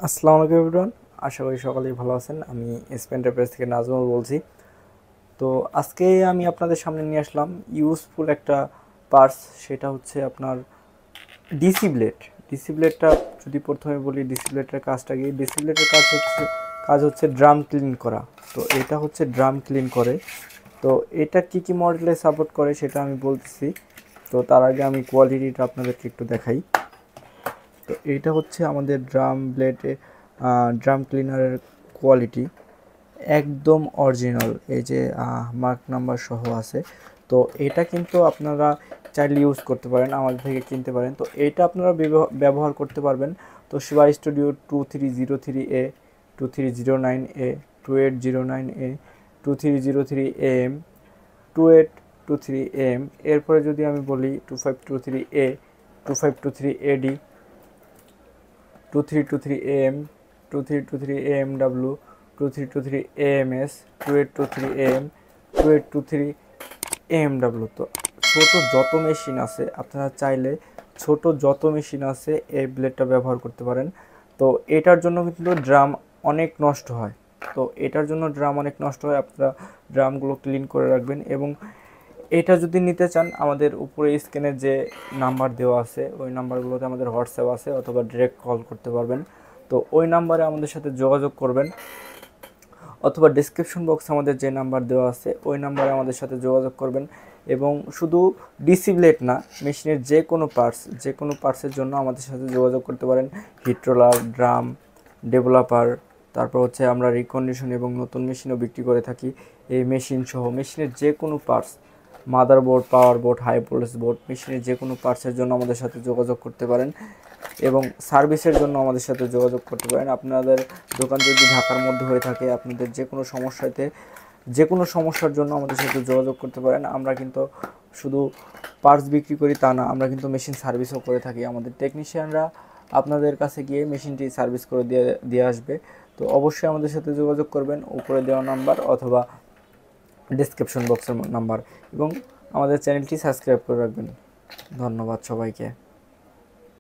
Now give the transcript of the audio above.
আসসালামু আলাইকুম এভরিওয়ান। আশা করি সকলেই ভালো আছেন। আমি এসপেন্টারপ্রাইজ থেকে নাজমুল বলছি। তো আজকে আমি আপনাদের সামনে নিয়ে আসলাম ইউজফুল একটা পার্টস, সেটা হচ্ছে আপনার ডিসি ব্লেড। ডিসি ব্লেডটা যদি প্রথমে বলি, ডিসি ব্লেডের কাজটা কি? ডিসি ব্লেডের কাজ হচ্ছে ড্রাম ক্লিন করা। তো এটা হচ্ছে ড্রাম ক্লিন করে। তো এটা কি কি মডেলে সাপোর্ট করে সেটা আমি বলতেছি। তো তার আগে আমি কোয়ালিটিটা আপনাদেরকে একটু দেখাই। তো এইটা হচ্ছে আমাদের ড্রাম ক্লিনারের কোয়ালিটি, একদম অরিজিনাল। এই যে মার্ক নাম্বার সহ আছে। তো এটা কিন্তু আপনারা চাইলে ইউজ করতে পারেন, আমাদের থেকে কিনতে পারেন। তো এটা আপনারা ব্যবহার করতে পারবেন Toshiba studio 2303A, 2309A, 2809A, 2303AM, 2823AM। এরপরে যদি আমি বলি 2523A, 2523AD, 2323AM, 2323AMW, 2323AMS, 2823AM, 2823AMW। তো ছোট যত মেশিন আছে এই ব্লেডটা ব্যবহার করতে পারেন। তো এটার জন্য কিন্তু ড্রাম অনেক নষ্ট হয়। আপনারা ড্রামগুলো ক্লিন করে রাখবেন। এবং এটা যদি নিতে চান, আমাদের উপরে স্ক্রিনে যে নাম্বার দেওয়া আছে ওই নাম্বারগুলোতে আমাদের হোয়াটসঅ্যাপ আছে, অথবা ডিরেক্ট কল করতে পারবেন। তো ওই নাম্বারে আমাদের সাথে যোগাযোগ করবেন, অথবা ডিসক্রিপশন বক্সে আমাদের যে নাম্বার দেওয়া আছে ওই নাম্বারে আমাদের সাথে যোগাযোগ করবেন। এবং শুধু ডিসি ব্লেড না, মেশিনের যে কোনো পার্টসের জন্য আমাদের সাথে যোগাযোগ করতে পারেন। হিট রোলার, ড্রাম, ডেভেলপার, তারপর হচ্ছে আমরা রিকন্ডিশন এবং নতুন মেশিনও বিক্রি করে থাকি। এই মেশিন সহ মেশিনের যে কোনো parts, motherboard, power board, high voltage board, মেশিনের যে কোনো পার্টসের জন্য আমাদের সাথে যোগাযোগ করতে পারেন। এবং সার্ভিসের জন্য আমাদের সাথে যোগাযোগ করতে পারেন। আপনাদের দোকান যদি ঢাকার মধ্যে হয়ে থাকে, আপনাদের যে কোনো সমস্যার জন্য আমাদের সাথে যোগাযোগ করতে পারেন। আমরা কিন্তু শুধু পার্টস বিক্রি করি তা না, আমরা কিন্তু মেশিন সার্ভিসও করে থাকি। আমাদের টেকনিশিয়ানরা আপনাদের কাছে গিয়ে মেশিনটি সার্ভিস করে দিয়ে আসবে। তো অবশ্যই আমাদের সাথে যোগাযোগ করবেন, উপরে দেওয়া নাম্বার অথবা ডেসক্রিপশন বক্সের নাম্বার। এবং আমাদের চ্যানেলটি সাবস্ক্রাইব করে রাখবেন। ধন্যবাদ সবাইকে।